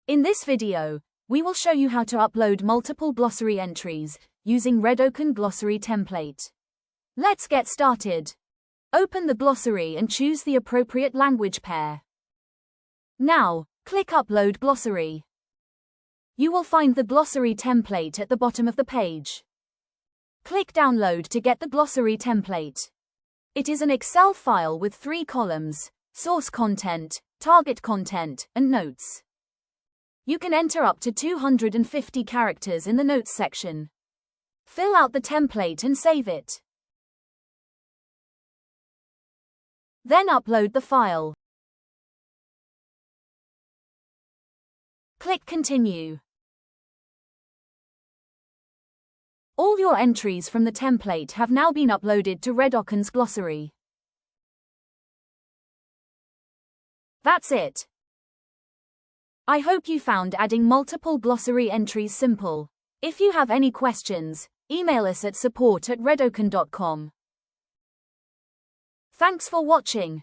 In this video, we will show you how to upload multiple glossary entries using Redokun glossary template. Let's get started. Open the glossary and choose the appropriate language pair. Now, click Upload Glossary. You will find the glossary template at the bottom of the page. Click Download to get the glossary template. It is an Excel file with 3 columns: source content, target content, and notes. You can enter up to 250 characters in the notes section. Fill out the template and save it. Then upload the file. Click Continue. All your entries from the template have now been uploaded to Redokun's glossary. That's it. I hope you found adding multiple glossary entries simple. If you have any questions, email us at support@redokun.com. Thanks for watching.